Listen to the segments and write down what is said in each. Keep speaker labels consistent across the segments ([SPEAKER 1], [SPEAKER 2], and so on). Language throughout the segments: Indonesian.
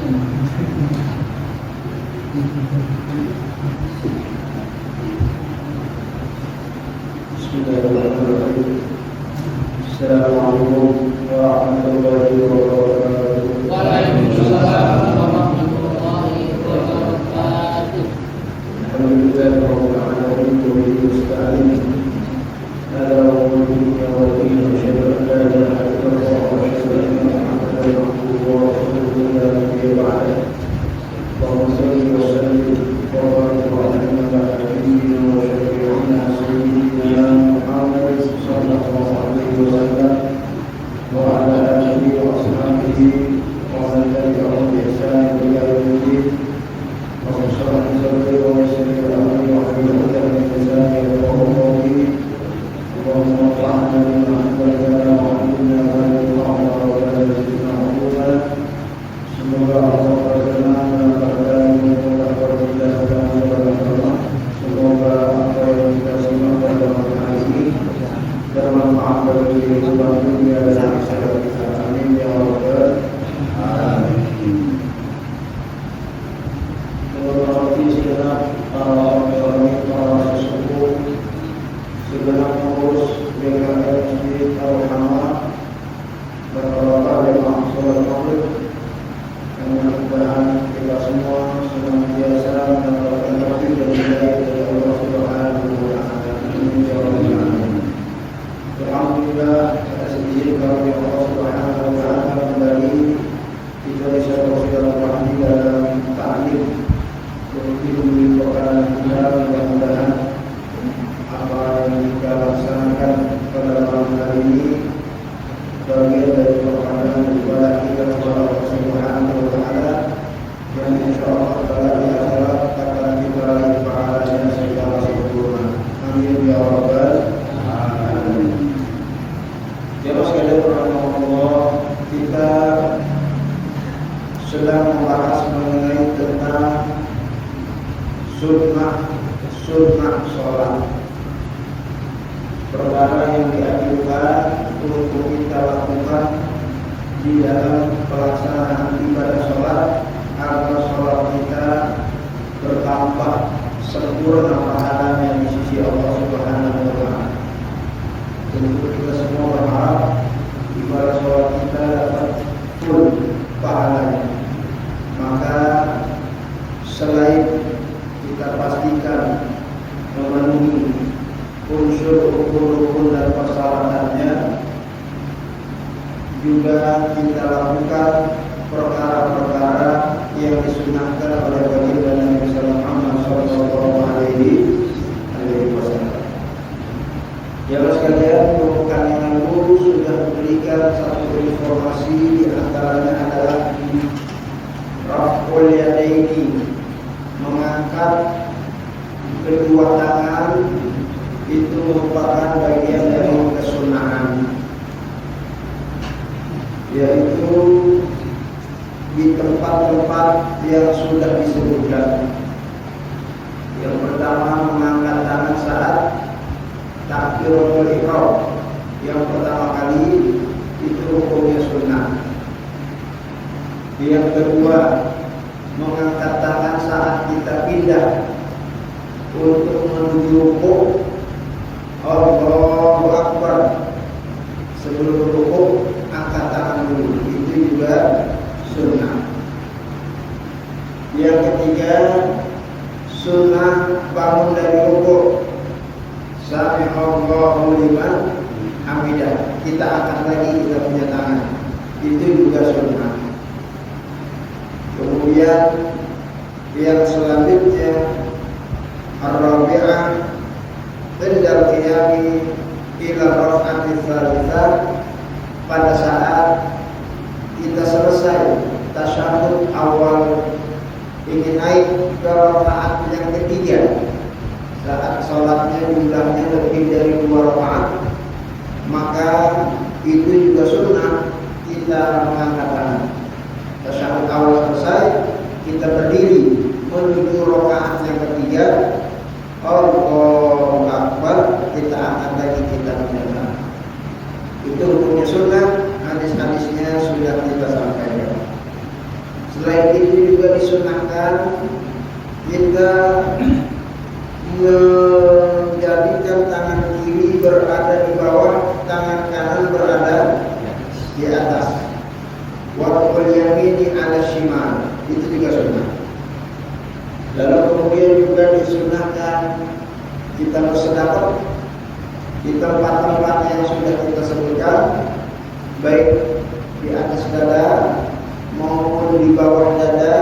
[SPEAKER 1] Bismillahirrahmanirrahim. Assalamualaikum warahmatullahi wabarakatuh.
[SPEAKER 2] Waalaikumsalam warahmatullahi wabarakatuh.
[SPEAKER 1] Alhamdulillah rabbil alamin wa bihi nasta'in. Ala wajhika wa bihi asyhadu an la ilaha illallah wa asyhadu anna Muhammadan abduhu wa rasuluhu la nabiyya ba'dahu. Allahumma shalli wa sallim wa barik ala nabiyyina wa syafi'ina sayyidina Muhammad sallallahu alaihi wasallam wa ala alihi wa ashabihi wa man tabi'ahum bi ihsan ila yaumil din. Semoga Allah berkenan menempatkan semoga apa yang kita simak pada malam hari ini bermanfaat bagi kehidupan dunia dan akhirat kita. Amin ya rabbal alamin. Menghormati segenap para orang para sesepuh, segenap pengurus DKM Masjid Al-Rahmah, berbahagia jemaah salat maghrib. Mudah-mudahan kita semua senantiasa mendapatkan taufik dan hidayah dari Allah Subhanahu wa taala. Amin ya rabbal alamin. Alhamdulillah atas izin karunia Allah Subhanahu wa taala kembali kita bisa bersilaturahmi dalam ta'lim ilmu Quran kita. Mudah-mudahan apa yang kita laksanakan pada malam hari ini bagian dari perkataan ibadah kita kepada Allah Subhanahu wa taala yang insyaallah taala di akhirat akan kita raih pahalanya secara sempurna. Amin ya rabbal alamin. Jemaah sekalian rahimakumullah, kita sedang membahas mengenai tentang sunnah sholat, perkara yang dianjurkan untuk kita lakukan di dalam pelaksanaan ibadah sholat agar sholat kita bertambah sempurna pahalanya di sisi Allah Subhanahu wa taala. Tentu kita semua berharap ibadah sholat kita dapat full pahalanya. Maka selain kita pastikan memenuhi unsur rukun dan persyaratannya, juga kita lakukan perkara-perkara yang disunahkan oleh baginda Nabi Muhammad sallallahu alaihi wasallam. Jemaah sekalian, pekan yang lalu sudah memberikan satu informasi, di antaranya adalah raf'ul yadaini, mengangkat kedua tangan itu merupakan bagian dari kesunahan, yaitu di tempat-tempat yang sudah disebutkan. Yang pertama, mengangkat tangan saat takbiratul ihram. Yang pertama kali itu hukumnya sunnah. Yang kedua, mengangkat tangan saat kita pindah untuk menuju rukuk. Allahu Akbar. Sebelum rukuk angkat tangan dulu, itu juga sunnah. Yang ketiga, sunnah bangun dari rukuk. Sami'allahu liman hamidah. Kita angkat lagi kita punya tangan, itu juga sunnah. Kemudian yang selanjutnya, ar-rabi'ah indal qiyami ila raf'ati tsalitsah, pada saat kita selesai tasyahud awal ingin naik ke rakaat yang ketiga, saat sholatnya jumlahnya lebih dari 2 rakaat, maka itu juga sunnah kita mengangkat tangan. Tasyahud awal selesai, kita berdiri menuju rakaat yang ketiga, Allahu Akbar, kita angkat lagi kita menjaga. Itu hukumnya sunnah, hadis-hadisnya sudah kita sampaikan. Selain itu juga disunahkan kita menjadikan tangan kiri berada di bawah, tangan kanan berada di atas. Waqul yamini 'ala shimal, itu juga sunnah. Lalu kemudian juga disunahkan kita bersedekah di tempat-tempat yang sudah kita sebutkan, baik di atas dada maupun di bawah dada,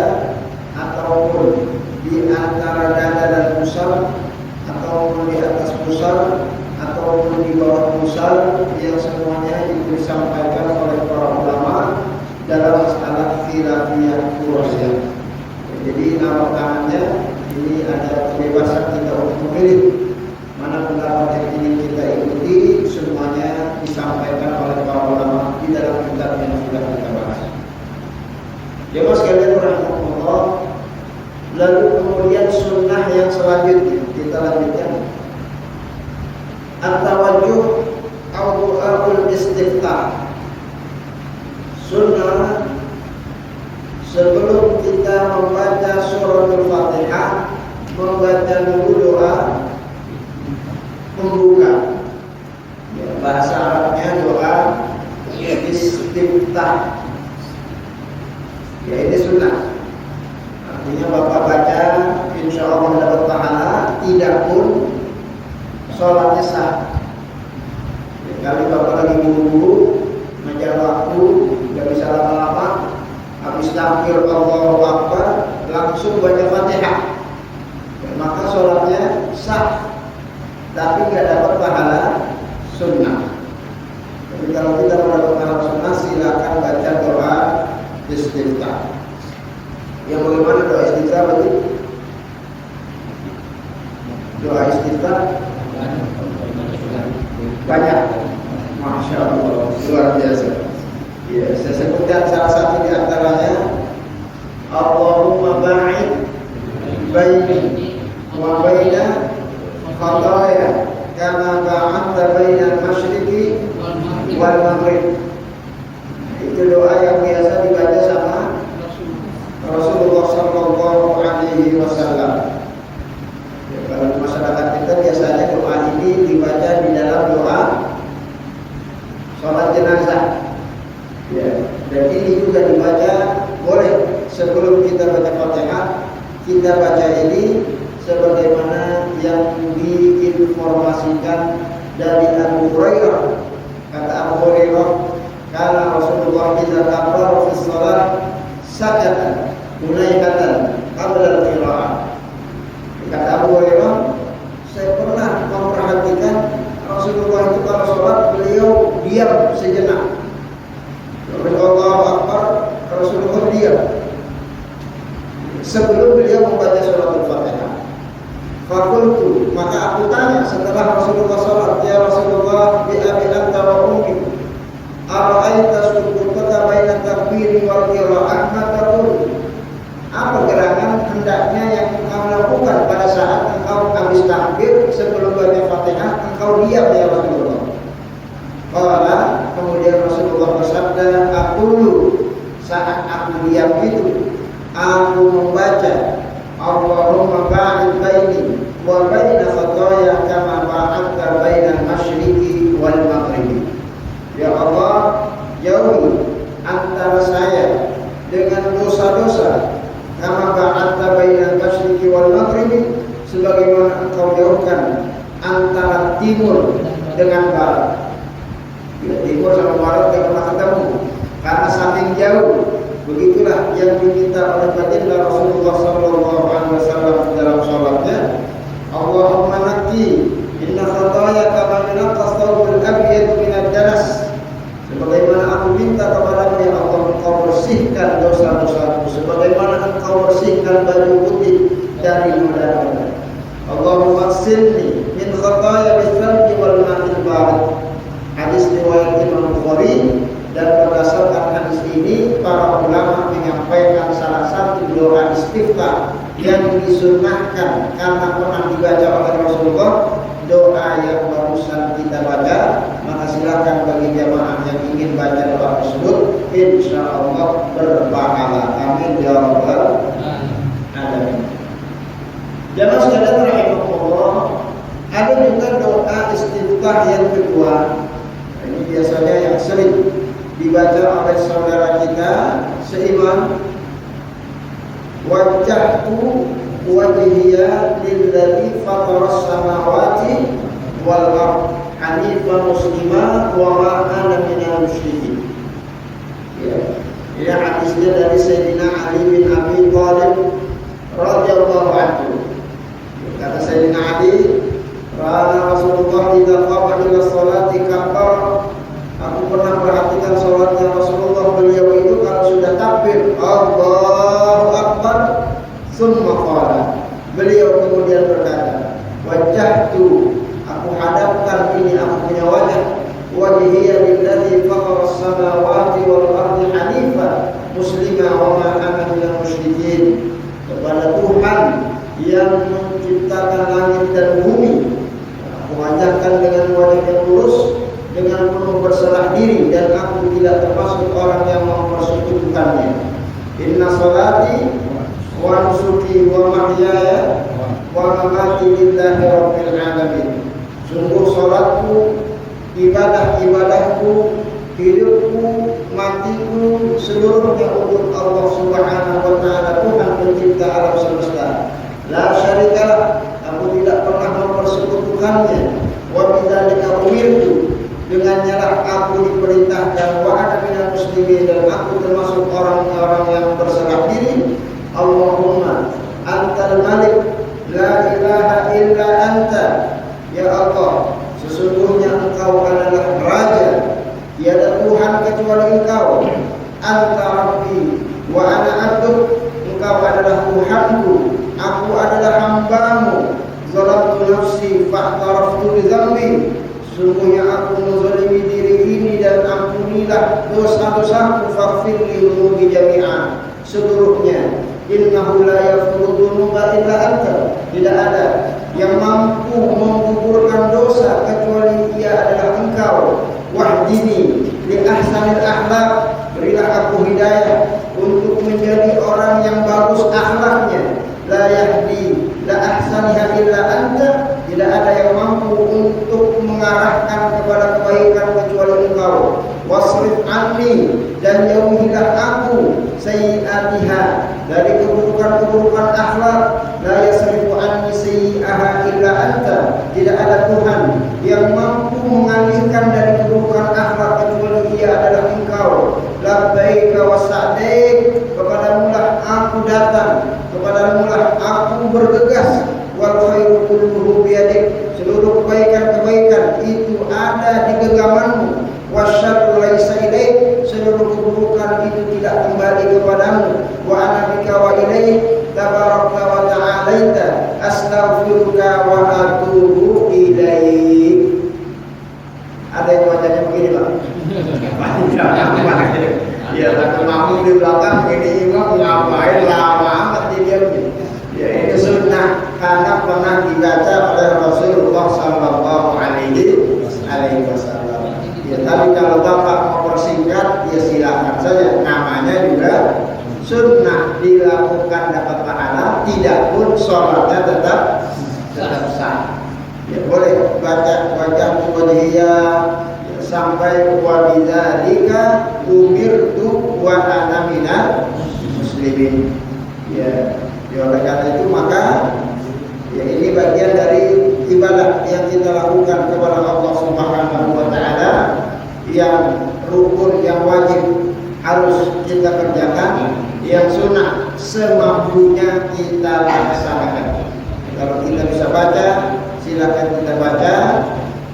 [SPEAKER 1] ataupun di antara dada dan pusar, ataupun di atas pusar, ataupun di bawah pusar, yang semuanya itu disampaikan oleh para ulama dalam masalah khilafiyah kurasiyah. Jadi naruh tangannya ini ada kebebasan kita untuk memilih mana pendapat yang ingin kita ikuti, semuanya disampaikan oleh para ulama di dalam kitab yang sudah kita bahas. Jemaah sekalian rahimahullah, lalu kemudian sunnah yang selanjutnya kita lanjutkan. At-tawajjuh au du'aul istiftah. Sunnah sebelum kita membaca suratul Fatihah, membaca dulu doa pembuka. Ya, bahasa Arabnya doa istiftah. Ya, ini sunnah. Artinya Bapak baca, insya Allah dapat pahala, tidak pun sholatnya sah. Ya, kalau Bapak lagi buru-buru, mengejar waktu, nggak bisa lama-lama, habis takbir Allahu Akbar, langsung baca Fatihah, ya, maka sholatnya sah, tapi nggak dapat pahala sunnah. Jadi kalau kita mau dapat pahala sunnah, silakan baca doa istiftah. Yang bagaimana doa istiftah berarti? Doa istiftah banyak, masya Allah, luar biasa. Ya, saya sebutkan salah satu di antaranya, Allahumma ba'id baini wa baina khataaya kama ba'adta baina al-masyriqi wal maghrib. Itu doa yang biasa dibaca sama Rasulullah sallallahu alaihi wasallam. Ya, kalau di masyarakat kita biasanya doa ini dibaca di dalam doa sholat jenazah. Ya, dan ini juga dibaca boleh sebelum kita baca Fatihah, kita baca ini sebagaimana yang diinformasikan dari Abu Hurairah. Kata Abu Hurairah, karena Rasulullah kita kabar fi shalah sajada munaikatan qabla al-qira'ah. Kata Abu Hurairah, saya pernah memperhatikan Rasulullah itu kalau sholat beliau diam sejenak. Allahu Akbar, Rasulullah diam sebelum beliau membaca suratul Fatihah. Fakultu, maka aku tanya setelah Rasulullah sholat, ya Rasulullah, bi abi anta wa ummi, ara'aita sukutaka baina takbiri wal qira'ah, ma taqul? Apa gerangan hendaknya yang engkau lakukan pada saat engkau habis takbir sebelum baca Fatihah, engkau diam ya Rasulullah? Qala, kemudian Rasulullah bersabda, aku saat aku diam itu, aku membaca Allahumma ba'id baini wa baina khataaya kama ba'adta baina al-masyriqi wal maghribi. Ya Allah, jauhi antara saya dengan dosa-dosa kama ba'adta baina al-masyriqi wal maghribi, sebagaimana engkau jauhkan antara timur dengan barat. Ya, timur sama barat tidak pernah ketemu karena saking jauh. Begitulah yang diminta oleh baginda Rasulullah sallallahu alaihi wasallam dalam salatnya. Allahumma naqi inna khataayaka ma yunqas thawbul abyad min ad-danas. Sebagaimana aku minta kepadamu ya Allah, engkau bersihkan dosa-dosaku sebagaimana engkau bersihkan baju putih dari noda-noda. Allahumma silni min khataaya bis-sardi wal ma'il barid. Hadis riwayat Imam Bukhari, dan berdasarkan hadis ini para ulama menyampaikan salah satu doa istiftah yang disunnahkan karena pernah dibaca oleh Rasulullah, doa yang barusan kita baca. Maka silakan bagi jamaah yang ingin baca doa tersebut insyaallah berpahala. Amin ya rabbal alamin. Jamaah sekalian rahimahullah, ada juga doa istiftah yang kedua. Ini biasanya yang sering dibaca oleh saudara kita seiman. Wajjahtu wajhiya lilladzi fataras samawati wal ardh hanifan muslima wa ma ana minal musyrikin. Ya. Ini hadisnya dari Sayyidina Ali bin Abi Thalib radhiyallahu anhu. Kata Sayyidina Ali, "Ra'ana Rasulullah idza qama ila sholati kabbara." Aku pernah perhatikan sholatnya Rasulullah, beliau itu kalau sudah takbir Allahu Akbar, summa qala, beliau kemudian berkata, wajjahtu, aku hadapkan ini, aku punya wajah, wajhiya lilladzi fatara as-samawati wal ardi hanifa muslima wa ma ana minal musyrikin, kepada Tuhan yang menciptakan langit dan bumi. Aku wajahkan dengan wajah yang lurus, dengan penuh berserah diri, dan aku tidak termasuk orang yang mempersekutukannya. Inna salati wa nusuki wa mahyaya wa mamati lillahi rabbil alamin. Sungguh salatku, ibadah-ibadahku, hidupku, matiku, seluruhnya untuk Allah Subhanahu wa taala, Tuhan pencipta alam semesta. La syarikalah, aku tidak pernah mempersekutukannya. Wa bidzalika umirtu, dengannya lah aku diperintahkan, wa ana minal muslimin, dan aku termasuk orang-orang yang berserah diri. Allahumma antal malik, la ilaha illa anta, ya Allah, sesungguhnya engkau adalah raja, tiada Tuhan kecuali engkau. Anta rabbi wa ana abduk, engkau adalah Tuhanku, aku adalah hambamu. Zalamtu nafsi fa'taraftu bi dzambi, sungguhnya aku menzalimi diri ini dan ampunilah dosa-dosaku. Faghfirli dzunubi jami'an, seluruhnya. Innahu la yaghfiru dzunuba illa anta, tidak ada yang mampu menggugurkan dosa kecuali Ia adalah Engkau. Wahdini li ahsanil akhlaq, berilah aku hidayah untuk menjadi orang yang bagus akhlaknya. La yahdi la ahsaniha illa anta, tidak ada yang mampu untuk mengarahkan kepada kebaikan kecuali Engkau. Wasrif anni, dan jauhilah aku sayyi'atiha, dari keburukan-keburukan akhlak. La yasrifu anni sayyi'aha illa anta, tidak ada Tuhan yang mampu mengalihkan dari keburukan akhlak kecuali Ia adalah Engkau. Labbaika wa sa'daik, kepadamu lah aku datang, kepadamu lah aku bergegas. Wal khairu kulluhu biyadik, seluruh kebaikan-kebaikan itu ada di genggamanmu. Wasyarru laisa ilaik, seluruh keburukan itu tidak kembali kepadamu. Wa ana bika wa ilaik tabarakta wa ta'alaita, astaghfiruka wa atubu ilaik. Ada yang bacanya begini, Pak? Ya, takut makmum di belakang, ini imam ngapain lama amat dia begini. Ya, itu sunnah karena pernah dibaca oleh Rasulullah Sallallahu Alaihi Wasallam. Ya, tapi kalau Bapak mau persingkat, ya silakan saja. Namanya juga sunnah, dilakukan dapat pahala, tidak pun sholatnya tetap sah. Ya, boleh baca wajah wajhiya sampai wa bidzalika umirtu wa ana minal muslimin. Ya, oleh karena itu maka ya ini bagian dari ibadah yang kita lakukan kepada Allah Subhanahu wa taala, yang rukun, yang wajib harus kita kerjakan, yang sunnah semampunya kita laksanakan. Kalau kita bisa baca, silakan kita baca.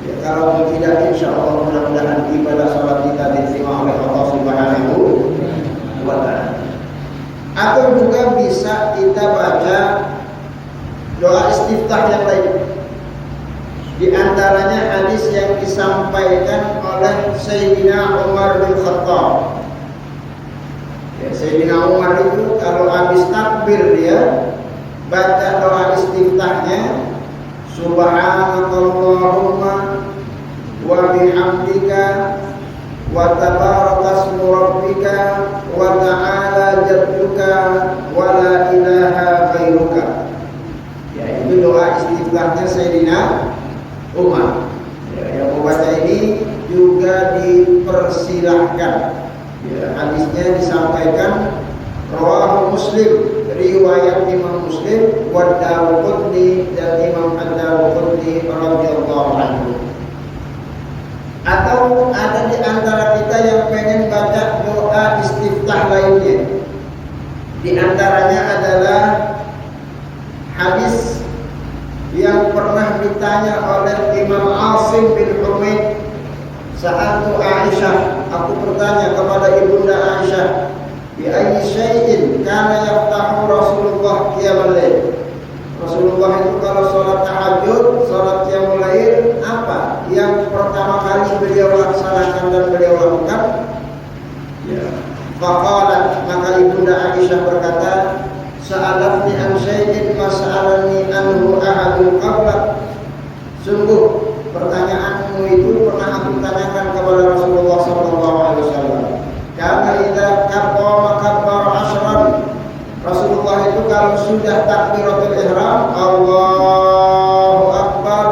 [SPEAKER 1] Ya, kalau tidak, insya Allah mudah-mudahan ibadah sholat kita diterima oleh Allah Subhanahu wa taala. Atau juga bisa kita baca doa istiftah yang lain. Di antaranya hadis yang disampaikan oleh Sayyidina Umar bin Khattab. Ya, Sayyidina Umar itu kalau habis takbir dia baca doa istiftahnya, Subhanakallahumma wa bihamdika wa tabarakasmu rabbika wa ta'ala jadduka wa la ilaha ghairuka. Ya, itu doa istiftahnya Sayyidina Umar. Ya, yang membaca ini juga dipersilahkan. Ya, hadisnya disampaikan rawahu Muslim, riwayat Imam Muslim, wa Daruqutni dan Imam Ad-Daruqutni radhiyallahu anhu. Atau ada di antara kita yang pengen baca doa istiftah lainnya. Di antaranya adalah hadis yang pernah ditanya oleh Imam Asim bin Humaid. Sa'altu Aisyah, aku bertanya kepada ibunda Aisyah, bi ayyi syai'in kana yaftahu Rasulullah qiyamul lail. Rasulullah itu kalau sholat tahajud, sholat qiyamul lail, apa yang pertama kali beliau laksanakan dan beliau lakukan? Ya. Faqalat, maka ibunda Aisyah berkata, sa'alatni an syai'in ma sa'alani anhu ahadun qablak. Sungguh pertanyaanmu itu pernah aku tanyakan kepada Rasulullah SAW. Karena idza kabbara kabbara asyran. Rasulullah itu kalau sudah takbiratul ihram, Allahu Akbar,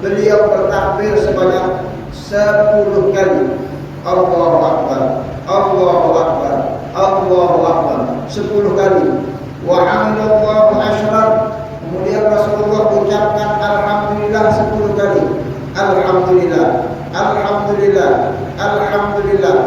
[SPEAKER 1] beliau bertakbir sebanyak 10 kali. Allahu Akbar, Allahu Akbar, Allahu Akbar, 10 kali. Wa hamdallahu asyran. Kemudian Rasulullah ucapkan alhamdulillah 10 kali. Alhamdulillah, alhamdulillah, alhamdulillah.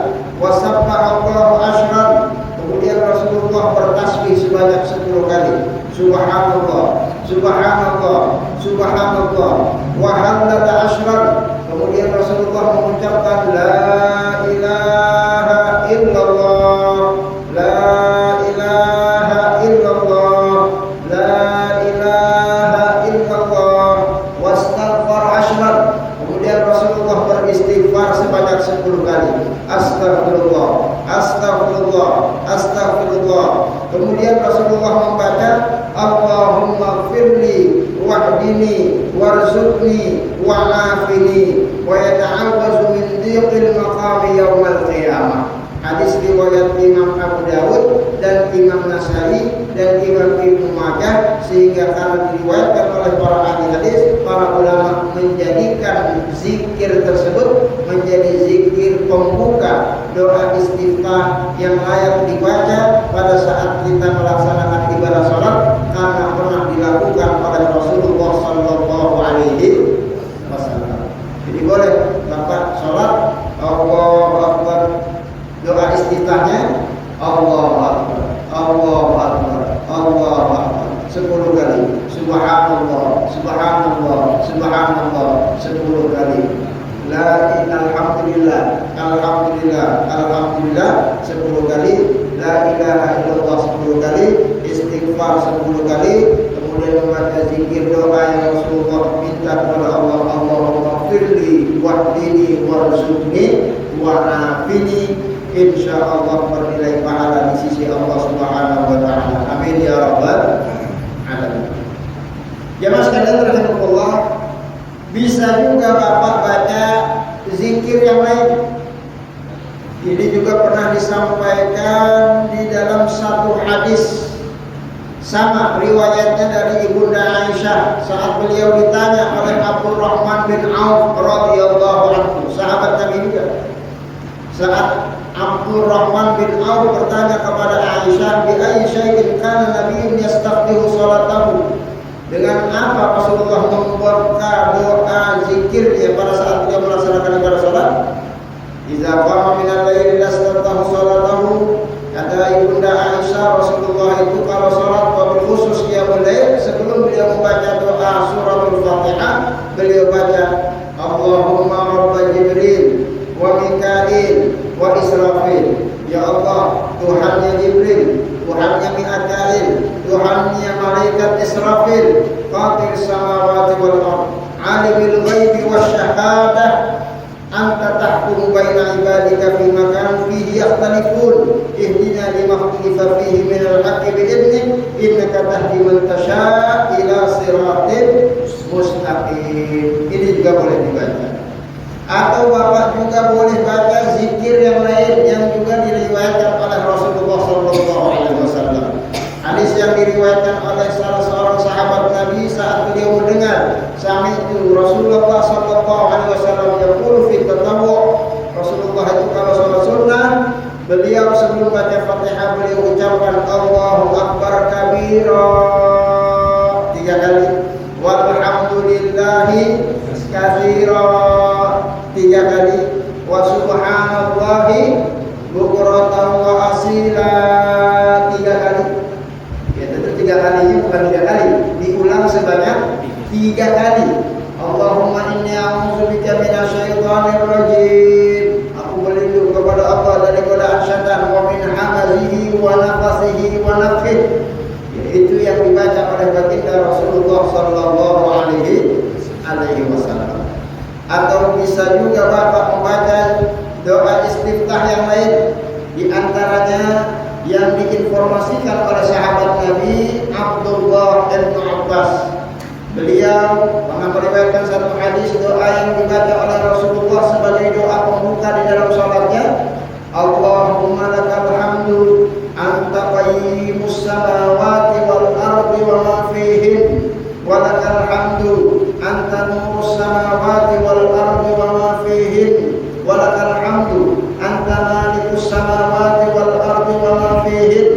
[SPEAKER 1] Wa sabbahallahu asyran. Kemudian Rasulullah bertasbih sebanyak 10 kali. Subhanallah, subhanallah, subhanallah. Wa hamdala asyran. Kemudian Rasulullah mengucapkan la ilaha illallah, la ilaha illallah, la ilaha illallah. Wastaghfar asyran. Kemudian Rasulullah beristighfar sebanyak 10 kali. Astagfirullah, astagfirullah, astagfirullah. Kemudian Rasulullah membaca Allahumma firli wahdini warzuqni wa'afini wa yata'awwazu min dhiqil maqami yaumal qiyamah. Hadis riwayat Imam Abu Dawud dan Imam Nasai dan Imam Ibnu Majah, sehingga kalau diriwayatkan oleh para ahli hadis, para ulama menjadikan zikir tersebut menjadi zikir pembuka doa istiftah yang layak dibaca pada saat kita melaksanakan ibadah salat, karena pernah dilakukan oleh Rasulullah sallallahu alaihi wasallam. Jadi boleh Bapak salat Allahu Akbar, doa istiftahnya Allahu Akbar, Allahu Akbar, Allahu Akbar 10 kali. Subhanallah, subhanallah, subhanallah 10 kali. La alhamdulillah, alhamdulillah, alhamdulillah 10 kali. La ilaha illallah 10 kali. Istighfar 10 kali. Kemudian membaca zikir doa yang Rasulullah minta kepada Allah, Allahumma firli wahdini warzuqni wa'afini. InsyaAllah bernilai pahala di sisi Allah Subhanahu wa ta'ala. Amin ya rabbal alamin. Jamaah sekalian rahimakumullah, bisa juga Bapak baca zikir yang lain. Ini juga pernah disampaikan di dalam satu hadis, sama riwayatnya dari ibunda Aisyah saat beliau ditanya oleh Abdurrahman bin Auf radhiyallahu anhu, sahabat Nabi juga. Saat Abdurrahman bin Auf bertanya kepada Aisyah, bi ayyi syai'in kana nabiyyun yastaftihu salatahu. Dengan apa Rasulullah membuka doa zikirnya pada saat dia melaksanakan ibadah salat? Idza qama minal laili lastaftahu salatahu. Kata ibunda Aisyah, Rasulullah itu kalau salat wabil khusus qiyamul lail, sebelum beliau membaca doa suratul Fatihah, beliau baca Allahumma rabb Jibril wa Mikail wa Israfil. Ya Allah, Tuhannya Jibril, Tuhannya Mikail, Tuhannya malaikat Israfil, Fatir samawati wal ardh, alimul ghaibi wasyahadah, anta tahkumu baina ibadika fi makan fihi yakhtalifun, ihdina lima ikhtalafa fihi min al-haqqi bi idnik, innaka tahdi man tasha' ila siratin mustaqim. Ini juga boleh dibaca. Atau Bapak juga boleh baca zikir yang lain yang juga diriwayatkan oleh Rasulullah SAW. Hadis yang diriwayatkan oleh salah seorang sahabat Nabi saat beliau mendengar sami'tu Rasulullah SAW yaqulu fi tatawwu'. Rasulullah itu kalau sholat sunnah, beliau sebelum baca Fatihah beliau ucapkan Allahu Akbar kabira 3 kali, walhamdulillahi katsira 3 kali, wa subhanallahi bukratan wa asila 3 kali. Ya tentu 3 kalinya bukan 3 kali, diulang sebanyak 3 kali. Allahumma inni a'udzubika minasyaitonir rajim. Aku berlindung kepada Allah dari godaan syaitan, wa min hamazihi wa nafasihi wa nafthihi. Itu yang dibaca oleh baginda Rasulullah sallallahu alaihi wasallam. Atau bisa juga Bapak membaca doa istiftah yang lain, di antaranya yang diinformasikan oleh sahabat Nabi Abdullah bin Abbas. Beliau pernah meriwayatkan satu hadis doa yang dibaca oleh Rasulullah sebagai doa pembuka di dalam salatnya. Allahumma lakal hamdu anta qayyimus samawati wal ardi wa ma fihin, wa lakal hamdu anta nurus samawati wal ardi wa ma fihin, wa lakal hamdu anta malikus samawati wal ardi wa ma fihin,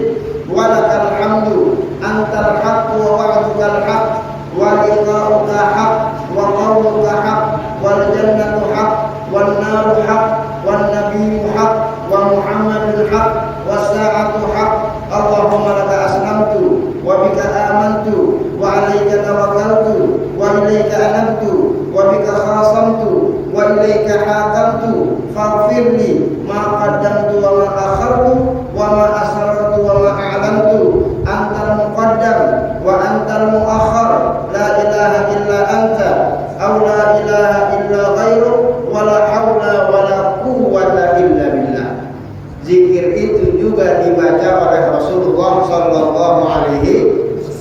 [SPEAKER 1] wa lakal hamdu antal haqqu wa wa'dukal haqq, wa liqa'uka haqq, wa qawluka haqq, wal jannatu haqq, wan naru haqq, wan nabiyyu haqq, wa muhammadun haqq, was sa'atu haqq. Allahumma laka aslamtu wa bika amantu wa 'alaika tawakkaltu wa ilaika anabtu wa bika khasamtu wa ilaika hakamtu faghfirli ma qaddamtu wa ma akhartu wa ma asrartu wa ma a'lantu antal muqaddam wa antal muakhkhar la ilaha illa anta aw la ilaha illa ghairuk wa la haula wa la quwwata illa billah. Zikir itu juga dibaca oleh Rasulullah sallallahu alaihi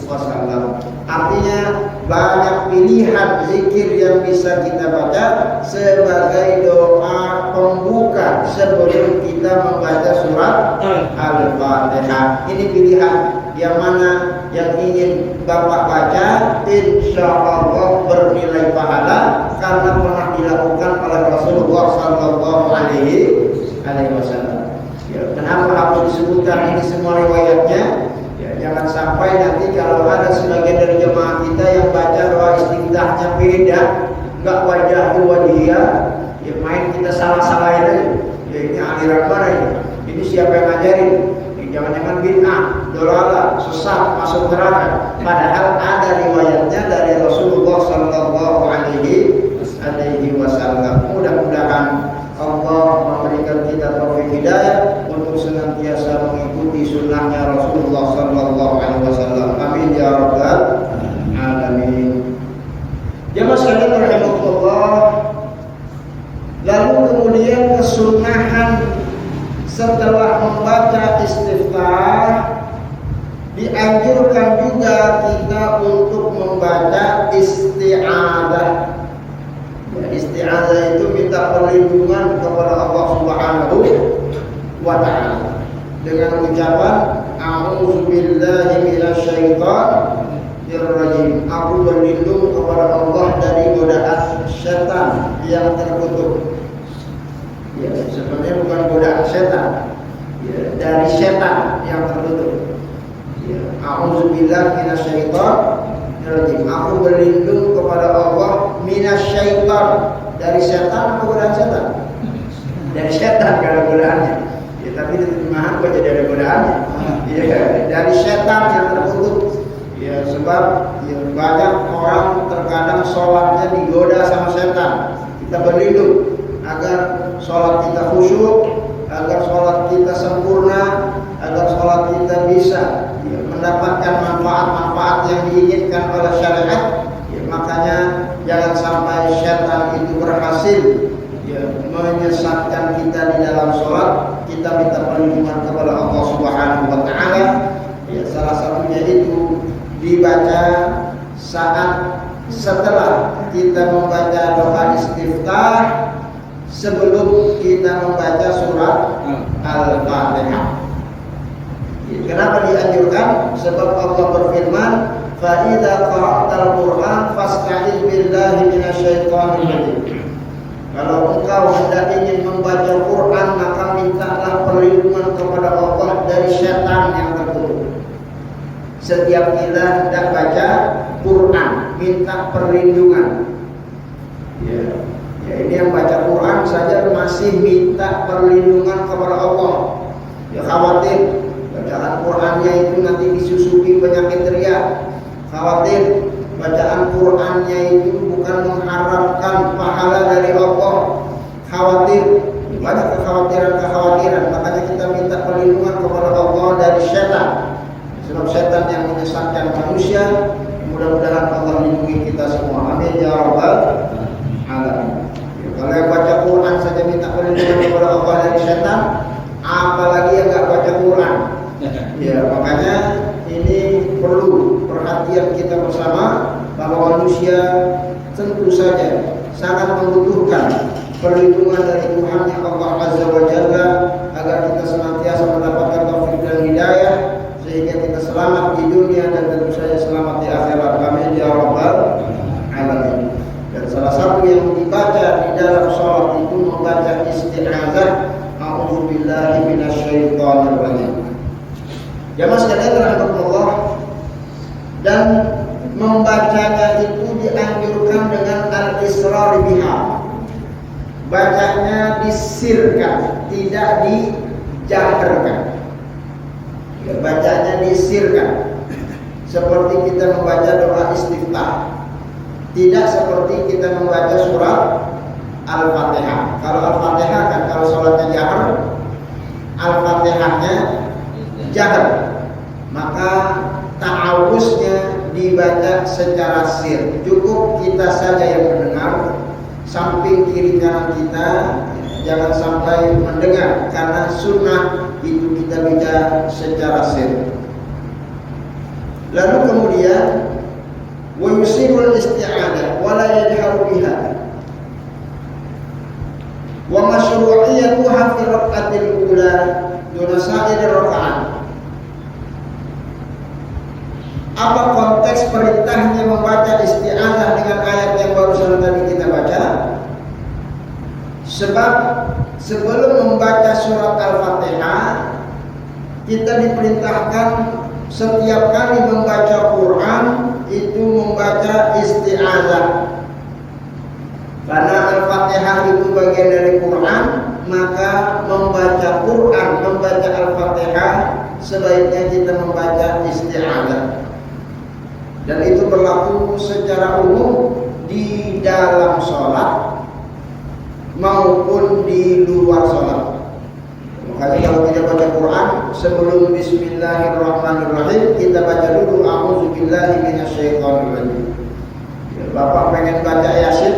[SPEAKER 1] wasallam. Artinya banyak pilihan zikir yang bisa kita baca sebagai doa pembuka sebelum kita membaca surat Al-Fatihah. Ini pilihan yang mana yang ingin Bapak baca, insya Allah bernilai pahala karena pernah dilakukan oleh Rasulullah sallallahu alaihi wasallam. Ya, kenapa harus disebutkan ini semua riwayatnya? Ya, jangan sampai nanti kalau ada sebagian dari jemaah kita yang baca doa istiftahnya beda, enggak wajah wajihiyah, ya main kita salah-salahin aja. Ya ini aliran mana ini? Ini siapa yang ngajarin? Jangan-jangan bid'ah, dolalah, sesat, masuk neraka. Padahal ada riwayatnya dari Rasulullah sallallahu alaihi wasallam. Mudah-mudahan Allah memberikan kita taufik hidayah untuk senantiasa mengikuti sunnahnya Rasulullah sallallahu alaihi wasallam. Amin ya rabbal alamin. Jemaah sekalian rahimakumullah. Lalu kemudian kesunahan setelah membaca istiftah, dianjurkan juga kita untuk membaca isti'adzah. Isti'adzah itu minta perlindungan kepada Allah Subhanahu wa ta'ala dengan ucapan a'udzubillahi minasyaitonir rajim. Aku berlindung kepada Allah dari godaan setan yang terkutuk. Ya, sebenarnya bukan godaan setan, ya, dari setan yang terkutuk. Ya, a'udzubillahi minasyaitonir rajim. Aku berlindung kepada Allah minasyaiton, dari setan. Apa godaan setan? Dari setan kalau godaannya. Ya, tapi terjemahan kok jadi ada godaannya. Ya, dari setan yang terkutuk. Ya, sebab ya, banyak orang terkadang sholatnya digoda sama setan. Kita berlindung agar sholat kita khusyuk, agar sholat kita sempurna, agar sholat kita bisa ya, mendapatkan manfaat-manfaat yang diinginkan oleh syariat. Ya, makanya jangan sampai setan itu berhasil ya, menyesatkan kita di dalam sholat. Kita minta perlindungan kepada Allah Subhanahu wa ta'ala. Ya, salah satunya itu dibaca saat setelah kita membaca doa istiftah, sebelum kita membaca surat Al-Fatihah. Kenapa dianjurkan? Sebab Allah berfirman, "Fa idza qara'tal Qur'an fasta'iz billahi minasyaitonir rajim." Kalau engkau hendak ingin membaca Quran, maka mintalah perlindungan kepada Allah dari syaitan yang terkutuk. Setiap kita hendak baca Quran, minta perlindungan. Ya, ini yang baca Quran saja masih minta perlindungan kepada Allah. Ya, khawatir bacaan Qurannya itu nanti disusupi penyakit riya. Khawatir bacaan Qurannya itu bukan mengharapkan pahala dari Allah. Khawatir, banyak kekhawatiran. Makanya kita minta perlindungan kepada Allah dari syaitan. Sebab syaitan yang menyesatkan manusia. Mudah-mudahan Allah lindungi kita semua. Amin ya rabbal alamin. Kalau yang baca Quran saja minta perlindungan kepada Allah dari syaitan, apalagi yang nggak baca Quran. Ya, makanya ini perlu perhatian kita bersama bahwa manusia tentu saja sangat membutuhkan perlindungan dari Tuhan yang Allah Azza wa Jalla agar kita senantiasa mendapatkan taufik dan hidayah sehingga kita selamat di dunia dan tentu saja selamat di akhirat. Amin ya rabbal alamin. Dan salah satu yang dibaca di dalam sholat itu membaca isti'adzah, a'udzubillahi minasyaitonir rajim. Jamaah sekalian rahimakumullah, dan membacanya itu dianjurkan dengan al-israr biha. Bacanya disirkan, tidak dijaharkan. Ya, bacanya disirkan. Seperti kita membaca doa istiftah. Tidak seperti kita membaca surat Al-Fatihah. Kalau Al-Fatihah kan kalau sholatnya jahar, Al-Fatihahnya jahar. Maka ta'awuznya dibaca secara sir. Cukup kita saja yang mendengar, samping kiri kanan kita jangan sampai mendengar, karena sunnah itu kita baca secara sir. Lalu kemudian wa yusirul isti'adah wa la yajharu biha wa masyru'iyyatuha fi rak'atil ula duna sa'ir raka'at. Apa konteks perintahnya membaca isti'adzah dengan ayat yang barusan tadi kita baca? Sebab sebelum membaca surat Al-Fatihah kita diperintahkan setiap kali membaca Quran itu membaca isti'adzah. Karena Al-Fatihah itu bagian dari Quran, maka membaca Quran, membaca Al-Fatihah sebaiknya kita membaca isti'adzah. Dan itu berlaku secara umum di dalam sholat maupun di luar sholat. Makanya kalau kita baca Quran sebelum Bismillahirrahmanirrahim kita baca dulu A'udzubillahi minasyaitonir rajim. Bapak pengen baca Yasin,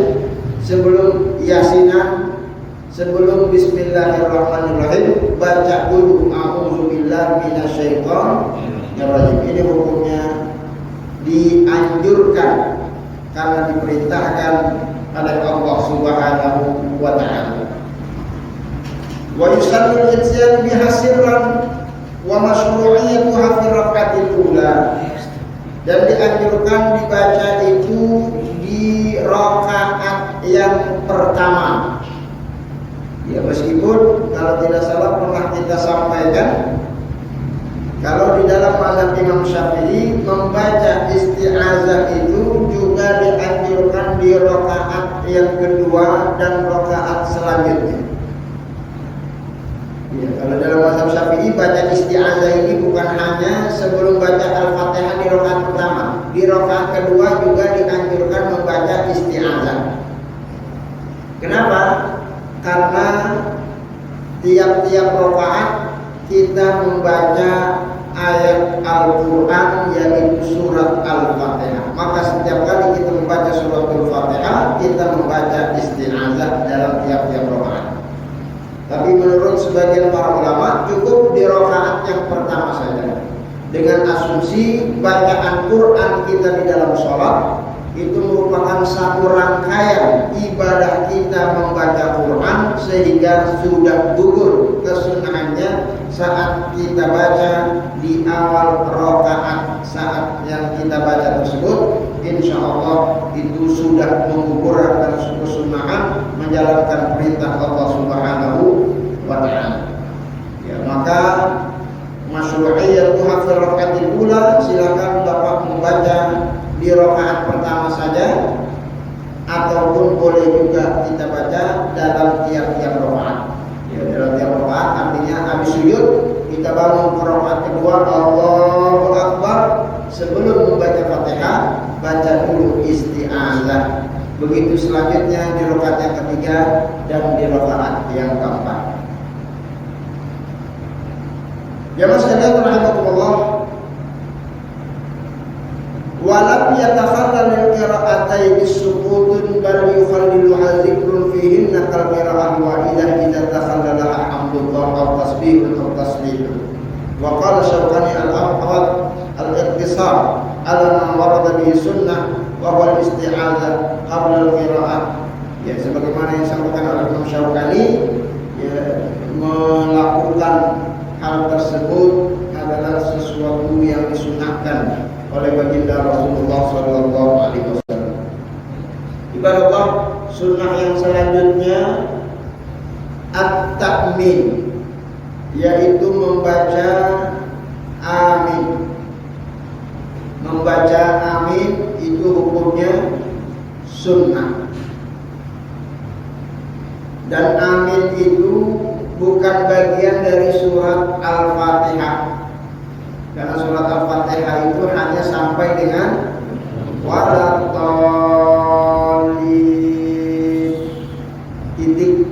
[SPEAKER 1] sebelum Yasinan, sebelum Bismillahirrahmanirrahim baca dulu A'udzubillahi minasyaitonir rajim. Ini hukumnya dianjurkan karena diperintahkan oleh Allah Subhanahu wa ta'ala. Wa yusallul insyan biha sirran wa masyru'iyyatuha fi rak'atil ula. Dan dianjurkan dibaca itu di rakaat yang pertama. Ya, meskipun kalau tidak salah pernah kita sampaikan, kalau di dalam mazhab Imam Syafi'i membaca isti'adzah itu juga dianjurkan di rakaat yang kedua dan rakaat selanjutnya. Ya, kalau dalam mazhab Syafi'i baca isti'adzah ini bukan hanya sebelum baca Al-Fatihah di rakaat pertama, di rakaat kedua juga dianjurkan membaca isti'adzah. Kenapa? Karena tiap-tiap rakaat kita membaca ayat Al-Quran yaitu surat Al-Fatihah. Maka setiap kali kita membaca surat Al-Fatihah kita membaca isti'adzah dalam tiap-tiap rakaat. Tapi menurut sebagian para ulama cukup di rakaat yang pertama saja, dengan asumsi bacaan Quran kita di dalam sholat itu merupakan satu rangkaian ibadah kita membaca Quran, sehingga sudah gugur kesunahannya saat kita baca di awal rakaat. Saat yang kita baca tersebut, insya Allah itu sudah menggugurkan kesunahan menjalankan perintah Allah Subhanahu wa Ta'ala. Ya, maka masyru'iyyatu hafal rakaatil ula, silakan Bapak membaca di rakaat pertama saja, ataupun boleh juga kita baca dalam tiap-tiap rakaat. Ya, dalam tiap rakaat artinya habis sujud kita bangun ke rakaat kedua, Allahu Akbar, sebelum membaca Fatihah baca dulu isti'azah. Begitu selanjutnya di rakaat yang ketiga dan di rakaat yang keempat. Jamaah sekalian rahimakumullah, walam yatakhallal qira'atayn sukutun bal yukhalliluha dzikrun fihinna kal qira'ah wahidah idza takhallala alhamdulillah aw tasbihun aw taslihun. Wa qala Syawkani al-Ahwad al-iqtisar ala ma warada bihi sunnah wa huwa al-isti'adzah qabla al-qira'ah. Ya, sebagaimana yang disampaikan oleh Imam Syawkani, ya, melakukan hal tersebut adalah sesuatu yang disunahkan oleh baginda Rasulullah Sallallahu Alaihi Wasallam. Ibaratlah sunnah yang selanjutnya at-ta'min, yaitu membaca amin. Membaca amin itu hukumnya sunnah. Dan amin itu bukan bagian dari surat Al-Fatihah. Karena surat Al-Fatihah itu hanya sampai dengan waladhdallin, titik.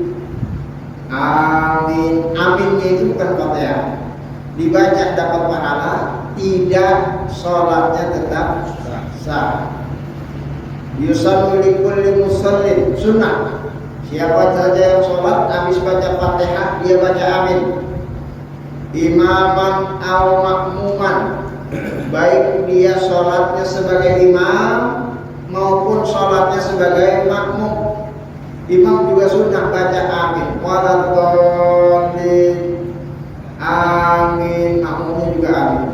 [SPEAKER 1] Amin. Aminnya itu bukan Fatihah. Dibaca dapat pahala, tidak, sholatnya tetap sah. Yusallu likulli musallin, sunnah. Siapa saja yang sholat habis baca Fatihah dia baca amin. Imaman aw makmuman, baik dia sholatnya sebagai imam maupun sholatnya sebagai makmum. Imam juga sunnah baca amin. Waladhdallin, amin. Makmumnya juga amin.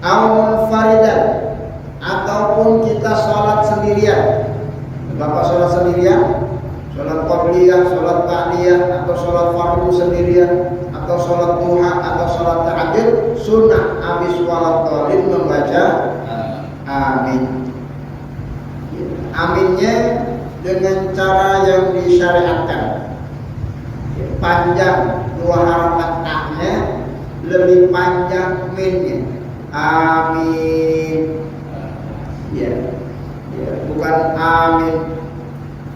[SPEAKER 1] Aw munfaridan, ataupun kita sholat sendirian. Bapak sholat sendirian, sholat qabliyah, sholat ba'diyah, atau sholat fardu sendirian, atau sholat duha, atau sholat tahajud, sunnah habis waladhdallin membaca amin. Aminnya dengan cara yang disyariatkan, panjang dua harakat a-nya, lebih panjang min-nya. Amin. Ya. Bukan amin.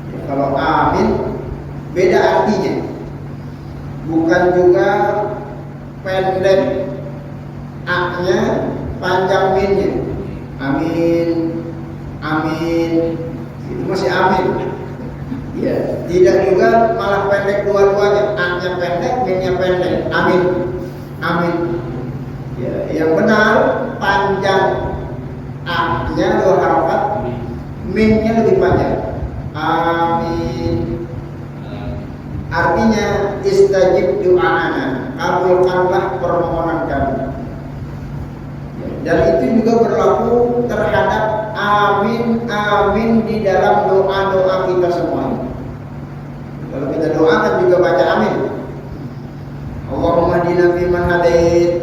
[SPEAKER 1] Ya, kalau amin beda artinya. Bukan juga pendek a-nya, panjang min-nya. Amin, amin, itu masih amin. Ya, tidak juga malah pendek dua-duanya. A-nya pendek, min-nya pendek. Amin, amin. Ya, yang benar panjang a-nya dua harakat, min-nya lebih panjang. Amin. Artinya istajib du'ana, kabulkanlah permohonan kami. Dan itu juga berlaku terhadap amin amin di dalam doa-doa kita semuanya. Kalau kita doakan juga baca amin. Allahumma hdina fiman hadait.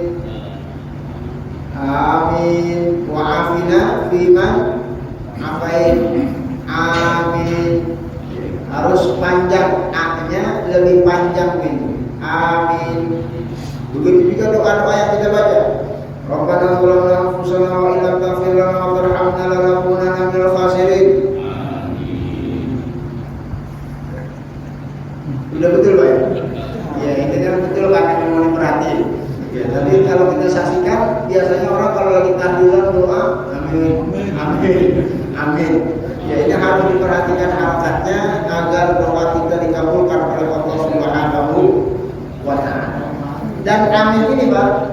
[SPEAKER 1] Amin. Wa afina fiman afait. Amin. Harus panjang a-nya, lebih panjang min. Amin. Begitu juga doa-doa yang kita baca. Rabbana zalamna anfusana wa illam taghfir lana wa tarhamna lanakunanna minal khasirin. Sudah betul Pak ya? Ya, ini kan betul kan yang mau diperhatiin. Ya, tapi kalau kita saksikan biasanya orang kalau lagi tahlilan doa amin, amin, amin. Ya, ini harus diperhatikan harakatnya agar doa kita dikabulkan oleh Allah Subhanahu wa Ta'ala. Dan amin ini Pak,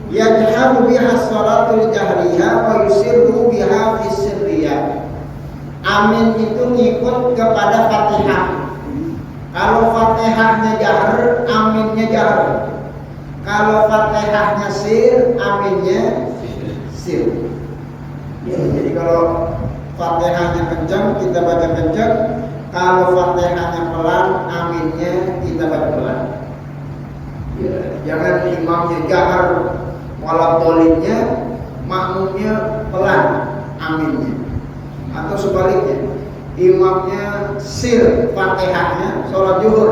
[SPEAKER 1] yajharu biha sholatul jahriyah wa yusirru biha fis sirriyah. Amin itu ngikut kepada Fatihah. Kalau Fatihahnya jahar, aminnya jahar. Kalau Fatihahnya sir, aminnya sir. Ya, jadi kalau Fatihahnya kencang, kita baca kencang. Kalau Fatihahnya pelan, aminnya kita baca pelan. Ya, jangan imamnya jahar walabdolinnya, makmumnya pelan aminnya. Atau sebaliknya, imamnya sir Fatihahnya sholat zuhur,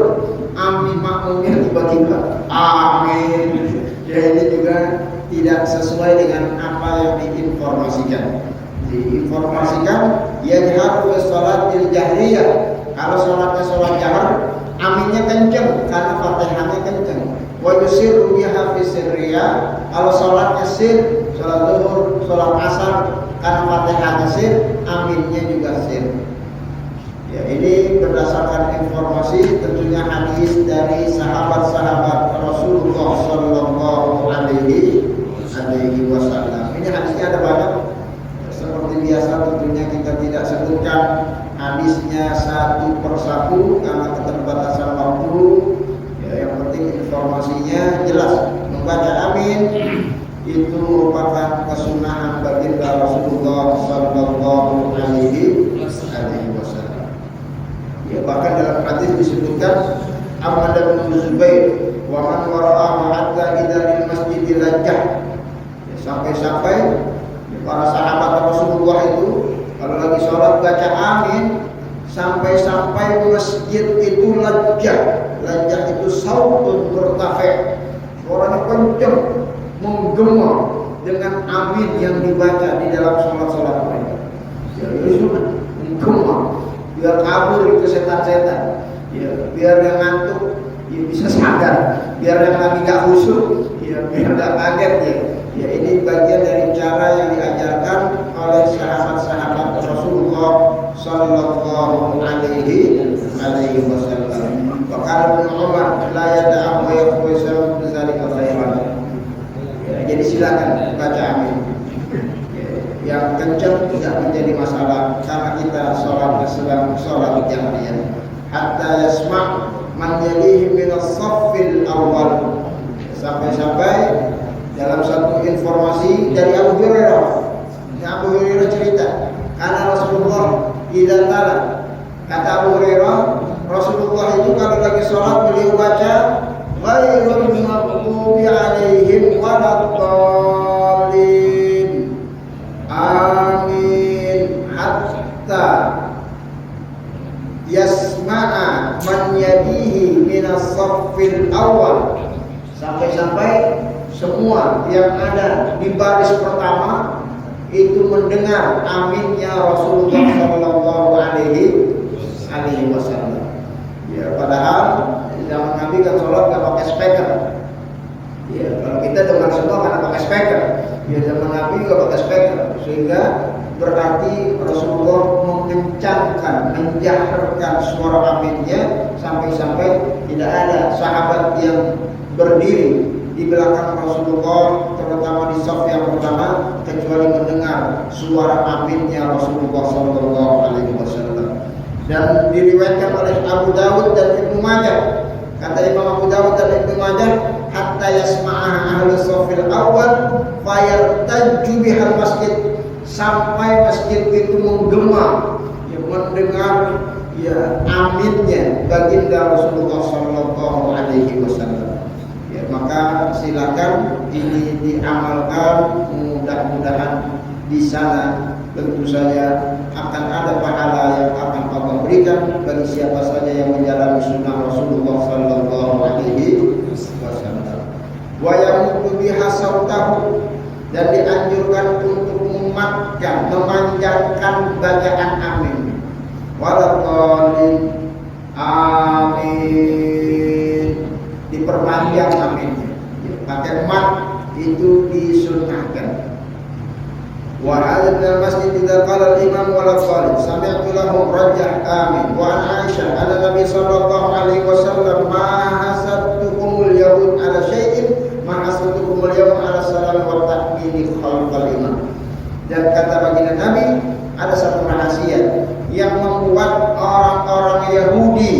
[SPEAKER 1] amin makmumnya tiba-tiba amin. Ya, ini juga tidak sesuai dengan apa yang diinformasikan. Diinformasikan ya harus sholat jahriyah. Kalau sholatnya sholat jahar, aminnya kenceng karena Fatihahnya kenceng. Wa yusiru biha fi sirriyah. Kalau sholatnya sir, sholat zuhur, sholat asar, karena Fatihahnya sir, aminnya juga sir. Ya, ini berdasarkan informasi tentunya hadis dari sahabat-sahabat Rasulullah Sallallahu Alaihi Wasallam. Ini hadisnya ada banyak. Seperti biasa tentunya kita tidak sebutkan hadisnya satu persatu karena keterbatasan waktu. Ya, yang penting informasinya jelas. Membaca amin itu merupakan kesunahan baginda Rasulullah Sallallahu Alaihi Wasallam. Ya, bahkan dalam hadis disebutkan Ahmad bin Zubair wa man wara'ahu hatta idza lil masjidil lajjah. Ya, sampai-sampai para sahabat Rasulullah itu kalau lagi sholat baca amin, sampai-sampai masjid itu lajjah. Lajjah itu sautun murtafi', suaranya kencang, menggema dengan amin yang dibaca di dalam sholat-sholat mereka. Ya, itu menggema, biar kabur itu setan-setan. Ya, biar yang ngantuk ya bisa sadar, biar yang lagi gak khusyuk ya biar gak kaget ya. Ya, ini bagian dari cara yang diajarkan oleh sahabat-sahabat Rasulullah Sallallahu Alaihi Wasallam. Bahkan Ibnu Umar la yada'u wa yaqulu bidzalika khairan. Ya, jadi silakan baca amin. Ya, yang kencang tidak menjadi masalah karena kita sholat sedang sholat jahriyah. Hatta yasma' man yalihi min as-saffil awal. Sampai-sampai dalam satu informasi dari Abu Hurairah. Abu Hurairah cerita, karena Rasulullah tidak taala. Kata Abu Hurairah, Rasulullah itu kalau lagi sholat beliau baca ghairil maghdubi alaihim waladdallin. Amin hatta yasma'a man yadihi minas saffil awal. Sampai-sampai semua yang ada di baris pertama itu mendengar aminnya Rasulullah Sallallahu Alaihi Wasallam. Ya, padahal zaman Nabi kan sholat nggak pakai speaker. Ya, kalau kita dengar semua karena pakai speaker. Ya, zaman Nabi nggak pakai speaker, sehingga berarti Rasulullah mengencangkan, menjaharkan suara aminnya sampai-sampai tidak ada sahabat yang berdiri di belakang Rasulullah, terutama di saf yang pertama, kecuali mendengar suara aminnya Rasulullah Sallallahu Alaihi Wasallam. Dan diriwayatkan oleh Abu Dawud dan Ibnu Majah. Kata Imam Abu Dawud dan Ibnu Majah, hatta yasma'a ahlu safil awal fayartajju bihal masjid, sampai masjid itu menggema, ya, mendengar ya aminnya baginda Rasulullah Sallallahu Alaihi Wasallam. Maka silakan ini diamalkan, mudah-mudahan di sana tentu saja akan ada pahala yang akan Allah berikan bagi siapa saja yang menjalani sunnah Rasulullah Sallallahu Alaihi Wasallam. Wa yamutu biha sautahu, dan dianjurkan untuk mematkan, memanjangkan bacaan amin. Waladdallin, amin, diperpanjang aminnya. Pakai mat itu disunnahkan. Wa hadal masjid idza qala al-imam wala qala sami'tu lahu rajah amin. Wa an Aisyah anna Nabi sallallahu alaihi wasallam ma hasabtukumul yahud ala syai'in ma hasabtukumul yawm ala salam wa tahmidi khalfal imam. Dan kata baginda Nabi, ada satu rahasia yang membuat orang-orang Yahudi,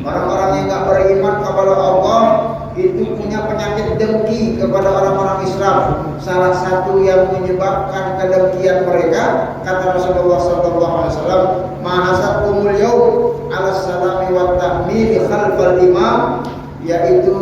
[SPEAKER 1] orang-orang yang nggak beriman kepada Allah itu punya penyakit dengki kepada orang-orang Islam. Salah satu yang menyebabkan kedengkian mereka, kata Rasulullah SAW, "Mahasatkumul yaum ala salami wa tahmidi khalfal imam," yaitu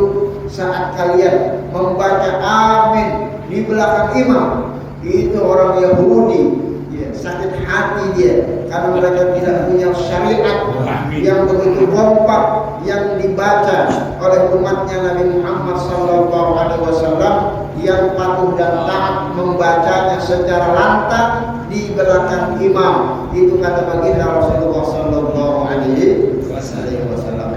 [SPEAKER 1] saat kalian membaca amin di belakang imam. Itu orang Yahudi, ya, sakit hati dia karena mereka tidak punya syariat yang begitu kompak yang dibaca oleh umatnya Nabi Muhammad SAW, yang patuh dan taat membacanya secara lantang di belakang imam. Itu kata baginda Rasulullah SAW.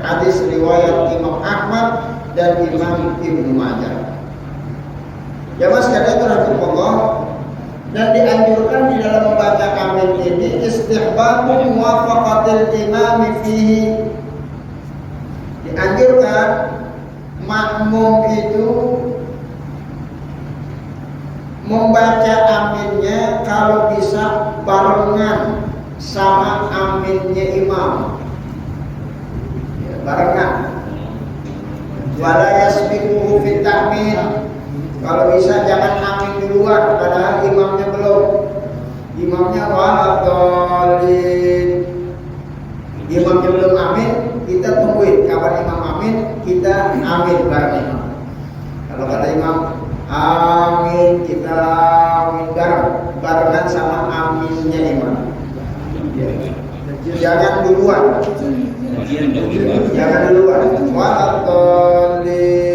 [SPEAKER 1] Hadis riwayat Imam Ahmad dan Imam Ibnu Majah. Jamaah sekalian rahimakumullah, dan dianjurkan di dalam membaca amin ini istihbabu muwafaqatil imam fihi. Dianjurkan makmum itu membaca aminnya kalau bisa barengan sama aminnya imam, ya, barengan. Wala yasbiquhu fit ta'min. Kalau bisa jangan amin duluan padahal imamnya belum. Imamnya waladhdallin. Imamnya belum amin, kita tungguin kapan imam amin, kita amin bareng imam. Kalau kata imam amin, kita amin barengan sama aminnya imam. Jangan duluan. Jangan duluan. Waladhdallin.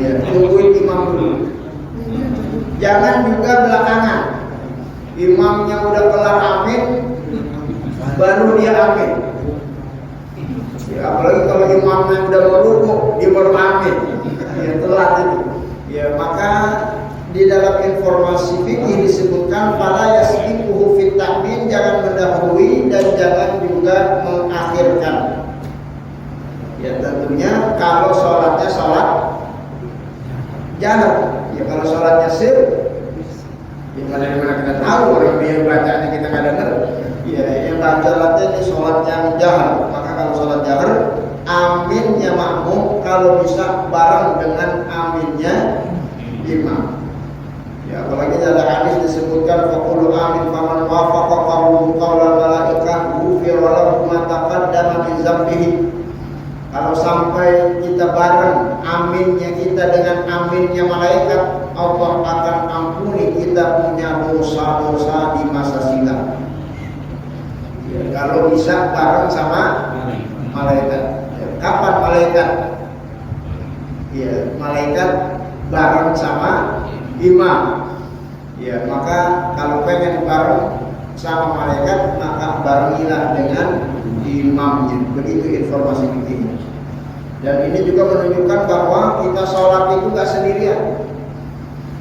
[SPEAKER 1] Ya, tungguin imam dulu. Jangan juga belakangan. Imamnya udah kelar amin, baru dia amin. Ya, apalagi kalau imamnya udah mau rukuk, dia baru amin. Ya, telat itu. Ya, maka di dalam informasi fikih disebutkan fala yasbiquhu fit ta'min, jangan mendahului dan jangan juga mengakhirkan. Ya, tentunya kalau sholatnya sholat jalan. Ya, kalau sholatnya sir, ya mana kita tahu orang yang bacanya kita nggak dengar. Ya, yang baca ini sholat yang jahar. Maka kalau sholat jahar, aminnya makmum kalau bisa bareng dengan aminnya imam. Ya, apalagi ada hadis disebutkan faqulu amin faman wafaqa qawluhu qawla malaikah ghufira lahu ma taqaddama min dzambihi. Kalau sampai kita bareng aminnya kita dengan aminnya malaikat, Allah akan ampuni kita punya dosa-dosa di masa silam. Ya, kalau bisa bareng sama malaikat. Ya, kapan malaikat? Ya, malaikat bareng sama imam. Ya, maka kalau pengen bareng sama malaikat, maka barengilah dengan imamnya. Begitu informasi begini. Dan ini juga menunjukkan bahwa kita sholat itu gak sendirian.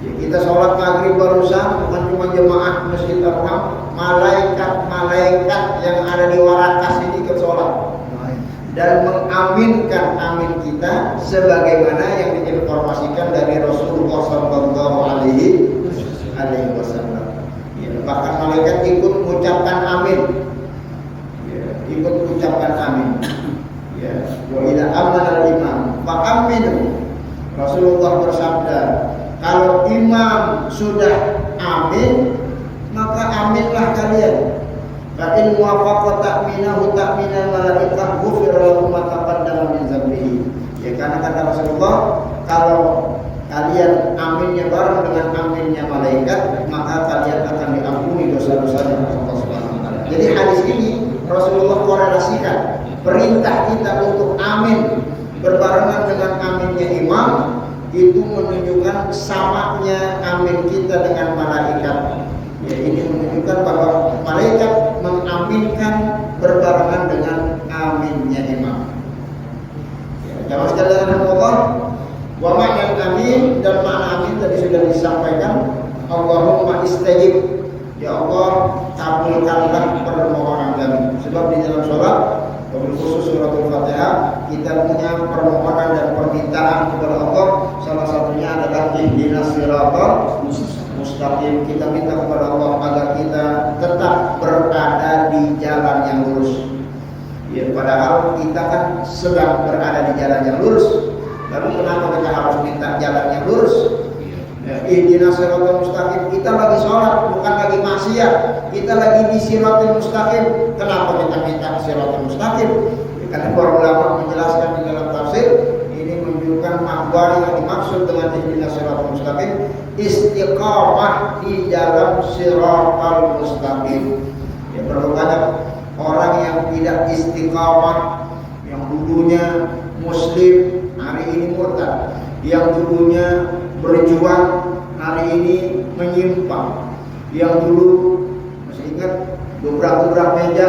[SPEAKER 1] Ya, kita sholat maghrib barusan bukan cuma jemaah Masjid Al-Haram, malaikat-malaikat yang ada di Warakas ini ikut sholat dan mengaminkan amin kita sebagaimana yang diinformasikan dari Rasulullah SAW. Ya, bahkan malaikat ikut mengucapkan amin. Ya, ikut mengucapkan amin. Ya, wa ila amana al-imam fa aminu. Rasulullah bersabda, kalau imam sudah amin, maka aminlah kalian. Fa in wafaqa ta'minahu ta'minal malaikah ghufira lahu ma taqaddama min dzambihi. Ya, karena kata Rasulullah, kalau kalian aminnya bareng dengan aminnya malaikat, maka kalian akan diampuni dosa-dosanya Allah Subhanahu wa taala. Jadi hadis ini Rasulullah korelasikan perintah kita untuk amin berbarengan dengan aminnya imam, itu menunjukkan samanya amin kita dengan malaikat. Ya, ini menunjukkan bahwa malaikat mengaminkan berbarengan dengan aminnya imam. Ya, jamaah sekalian Allah, wa ma'al amin, dan makna amin tadi sudah disampaikan. Allahumma istajib. Ya Allah, kabulkanlah permohonan kami. Sebab di dalam sholat, khusus suratul Fatihah, kita punya permohonan dan permintaan kepada Allah. Salah satunya adalah ihdinas siratal mustaqim. Kita minta kepada Allah agar kita tetap berada di jalan yang lurus. Ya, padahal kita kan sedang berada di jalan yang lurus. Lalu kenapa kita harus minta jalan yang lurus? Ihdinas siratal mustaqim. Kita lagi sholat, bukan lagi maksiat. Kita lagi di siratal mustaqim. Kenapa kita minta siratal mustaqim? Karena para ulama menjelaskan di dalam tafsir ini menunjukkan bahwa yang dimaksud dengan ihdinas siratal mustaqim istiqamah di dalam siratal mustaqim. Ya, perlu banyak orang yang tidak istiqamah, yang dulunya muslim hari ini murtad, yang dulunya berjuang hari ini menyimpang, yang dulu masih ingat dobrak-dobrak meja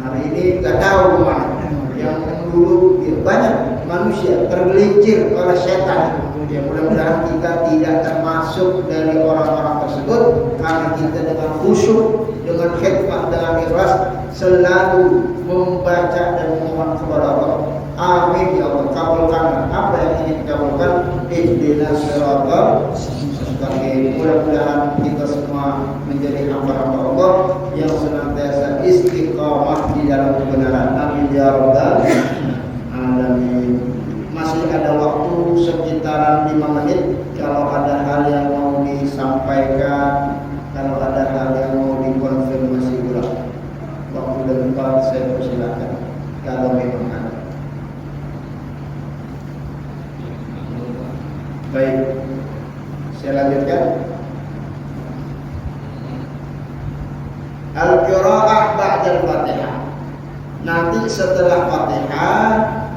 [SPEAKER 1] hari ini nggak tahu kemana, yang dulu ya, banyak manusia tergelincir oleh setan. Ya, mudah-mudahan kita tidak termasuk dari orang-orang tersebut, karena kita dengan khusyuk, dengan khidmat, dengan ikhlas selalu membaca dan memohon kepada Allah. Amin ya Allah, kabulkan apa yang ingin dikabulkan. Ihdinas siratal mustaqim. Mudah-mudahan kita semua menjadi hamba-hamba Allah yang senantiasa istiqamah di dalam kebenaran. Amin ya rabbal alamin. Masih ada waktu sekitaran 5 menit. Kalau ada hal yang mau disampaikan, kalau ada hal yang mau dikonfirmasi ulang, waktu dan tempat saya persilakan. Kalau memang ada. Baik, saya lanjutkan. Al-qiraah ba'dal Fatihah. Nanti setelah Fatihah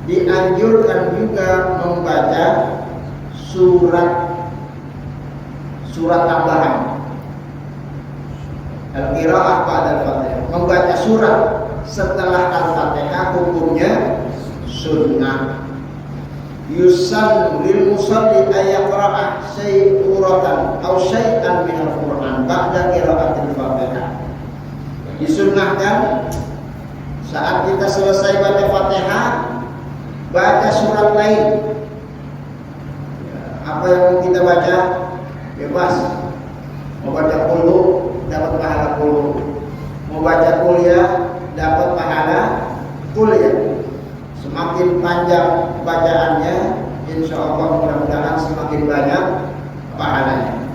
[SPEAKER 1] dianjurkan juga membaca surat tambahan. Al-qiraah ba'dal Fatihah, membaca surat setelah Al-Fatihah hukumnya sunnah. Yusannu lil musalli ayaqra'a suratan aw syai'an min al-Qur'an ba'da qira'atil Fatihah. Disunnahkan saat kita selesai baca Fatihah, baca surat lain. Apa yang mau kita baca bebas. Mau baca qul dapat pahala qul, mau baca kuliah dapat pahala kuliah. Semakin panjang bacaannya, insya Allah mudah-mudahan semakin banyak pahalanya.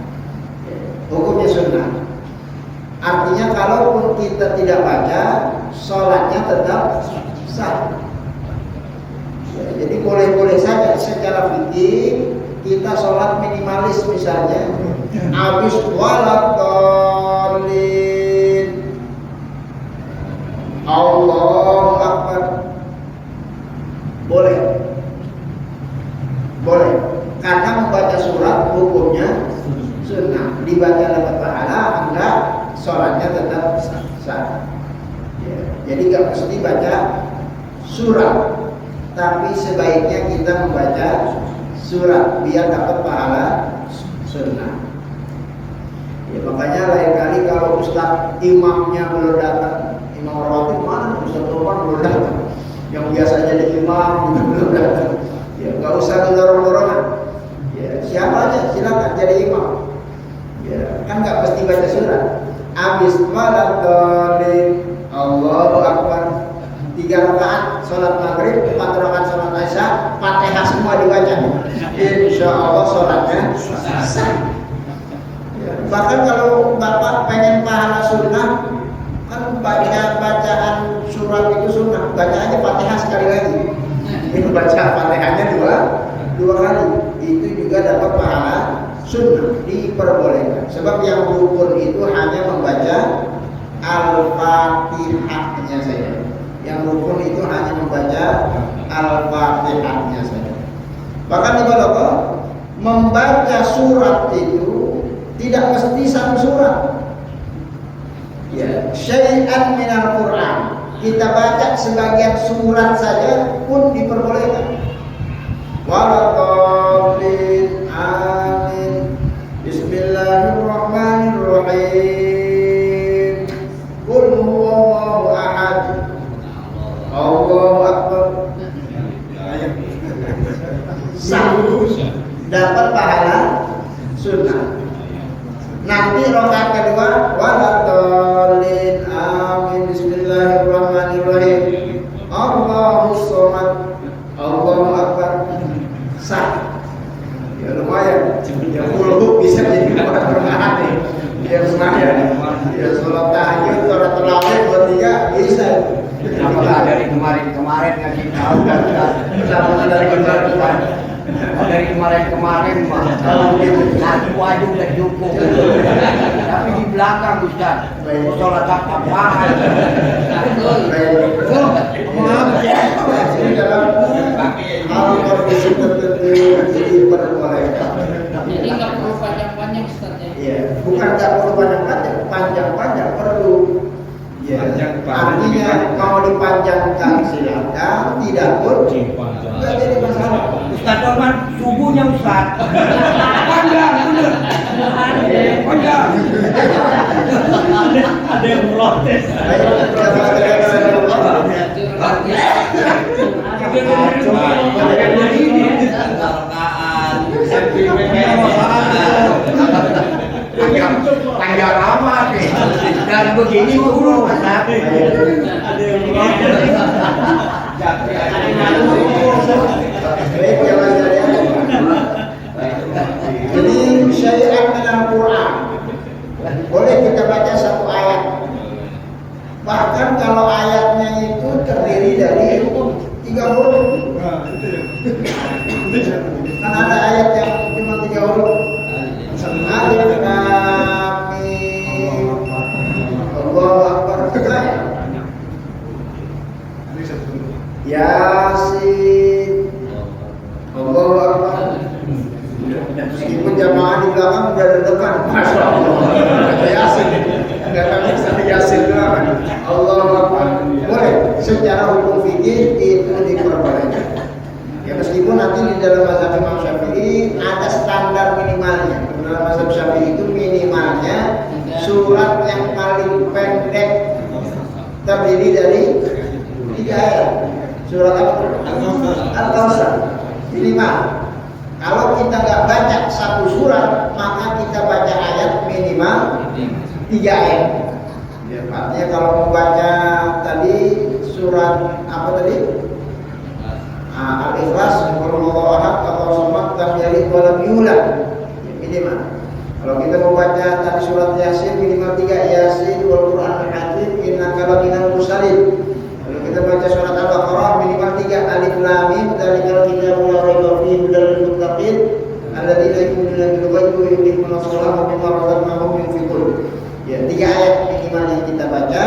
[SPEAKER 1] Hukumnya sunnah. Artinya kalaupun kita tidak baca, sholatnya tetap sah. Jadi boleh-boleh saja secara fikih kita sholat minimalis, misalnya habis waladhdallin Allahu Akbar, boleh karena membaca surat hukumnya sunnah, dibaca dapat pahala, enggak sholatnya tetap sah. Ya, jadi nggak mesti baca surat, tapi sebaiknya kita membaca surat biar dapat pahala sunnah. Ya, makanya lain kali kalau ustaz imamnya belum datang, imam rawatib mana, ustaz Topan belum datang, yang biasa jadi imam juga belum datang. Ya, nggak usah dorong-dorongan. Ya, siapa aja silakan jadi imam. Ya, kan nggak mesti baca surat. Abis waladhdallin Allahu Akbar, 3 rakaat sholat maghrib, 4 rakaat sholat isya, Fatihah semua dibaca. Insya Allah sholatnya sah. Ya, bahkan kalau bapak pengen pahala sunnah, kan bacaan surat itu sunnah, baca aja Fatihah sekali lagi. Itu baca Fatihahnya dua kali, itu juga dapat pahala sunnah, diperbolehkan. Sebab yang rukun itu hanya membaca Al-Fatihahnya saja. Yang rukun itu hanya membaca Al-Fatihahnya saja. Bahkan di Baloko membaca surat itu tidak mesti satu surat. Ya, syai'an minal Qur'an. Kita baca sebagian surat saja pun diperbolehkan. Waladhdallin amin. Bismillahirrahmanirrahim. Qul huwallahu ahad. Allahu akbar. Sah. Dapat pahala sunnah. Nanti rakaat kedua waladhdallin amin bismillahirrahmanirrahim Allahus shomad Allahu akbar sah. Ya lumayan. Ya puluh bisa jadi rakaat nih. Ya lumayan. Ya sholat tahajud, sholat tarawih 2-3 bisa.
[SPEAKER 3] Apakah dari kemarin ngasih tahu kan?
[SPEAKER 1] Sama dari kemarin.
[SPEAKER 3] Dari kemarin mah satu aja udah cukup. Tapi di belakang Ustaz, sholat apaan?
[SPEAKER 1] Maaf ya, ini dalam hal kondisi tertentu jadi diperbolehkan.
[SPEAKER 2] Jadi nggak perlu panjang-panjang Ustaz ya.
[SPEAKER 1] Iya, bukan nggak perlu panjang-panjang perlu. Ya, artinya mau dipanjangkan silakan, tidak pun nggak jadi masalah.
[SPEAKER 3] Ustaz Dorman subuhnya Ustaz. Panjang bener. Panjang. Ada yang protes. Panjang amat nih. Dan begini turun Mas. Ada yang protes.
[SPEAKER 1] Jadi syariat dalam Quran boleh kita baca satu ayat. Bahkan kalau ayatnya itu terdiri dari 3 huruf. Kan ada ayat yang cuma 3 huruf. Alif Lam Mim Allahu Akbar. Yasin Allahu Akbar. Meskipun jamaah di belakang udah deg-degan, masya Allah. Yasin, nggak bisa Yasin doang. Allahu Akbar. Boleh. Secara hukum fikih itu diperbolehkan. Ya meskipun nanti di dalam mazhab Imam Syafi'i ada standar minimalnya. Dalam mazhab Syafi'i itu minimalnya surat yang paling pendek terdiri dari 3 ayat. Surat apa? Al-Kautsar. Minimal. Kalau kita nggak baca satu surat, maka kita baca ayat minimal 3 ayat. Ya, artinya kalau mau baca tadi surat apa tadi? Al-Ikhlas, Qul ahad, Allahu samad, lam yalid wa lam yulad. Minimal. Kalau kita mau baca tadi surat Yasin minimal 3 Yasin wal Qur'anul Hakim innaka laminal mursalin. Kalau kita baca surat Al-Baqarah minimal 3 Alif Lam Mim dzalikal kitabu la raiba fihi hudal lil muttaqin alladzina yu'minuna bil ghaibi wa yuqimuna sholata wa mimma razaqnahum yunfiqun. Ya, 3 ayat minimal yang kita baca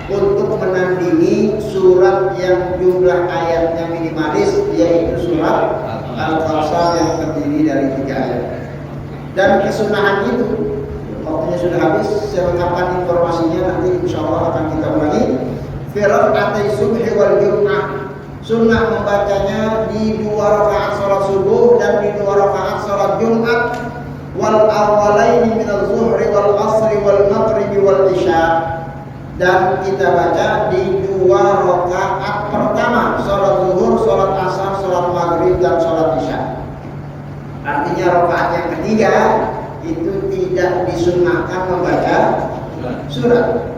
[SPEAKER 1] untuk menandingi surat yang jumlah ayatnya minimalis, yaitu surat Al-Kautsar yang terdiri dari 3 ayat. Dan kesunahan itu, waktunya sudah habis, selengkapan informasinya nanti insya Allah akan kita ulangi. Firaqatai subhi wal jum'ah, sunnah membacanya di 2 rakaat sholat subuh dan di 2 rakaat sholat Jumat. Wal awwalaini minal zuhri wal asri wal maghribi wal isya, dan kita baca di 2 rakaat pertama sholat zuhur, sholat asar, sholat maghrib dan sholat isya. Artinya rakaat yang ketiga itu tidak disunnahkan membaca surat.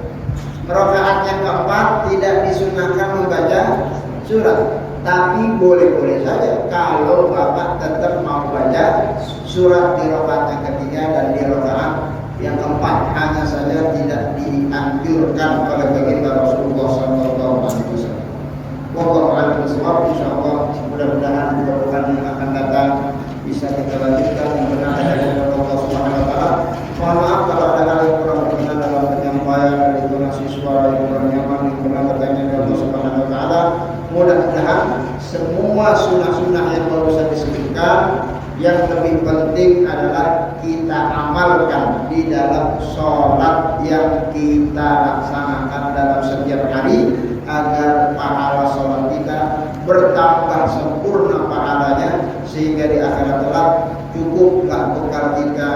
[SPEAKER 1] Rakaat yang keempat tidak disunnahkan membaca surat. Tapi boleh-boleh saja kalau Bapak tetap mau baca surat di rakaat yang ketiga dan di rakaat yang keempat. Hanya saja tidak dianjurkan oleh baginda Rasulullah SAW. Wallahu a'lam bishawab. Insyaallah mudah-mudahan di pekan yang akan datang bisa kita lanjutkan yang benar dari Allah Subhanahu wa taala. Mohon maaf kalau ada hal yang kurang berkenan dalam penyampaian dari donasi suara yang kurang nyaman yang pernah bertanya dari Allah Subhanahu wa taala. Mudah-mudahan semua sunnah-sunnah yang baru saya disebutkan, yang lebih penting adalah kita amalkan di dalam sholat yang kita laksanakan dalam setiap hari, agar pahala sholat kita bertambah sempurna pahalanya, sehingga di akhirat kelak cukuplah bekal kita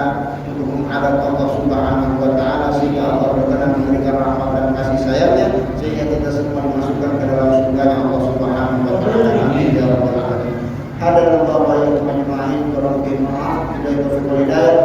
[SPEAKER 1] untuk menghadap Allah Subhanahu wa taala, sehingga Allah berkenan memberikan rahmat dan kasih sayangnya, sehingga kita semua dimasukkan ke dalam surga Allah Subhanahu wa taala. Amin ya rabbal alamin. Hadanallahu wa iyyakum ajma'in. Tolong maaf, bila itu berkualitas.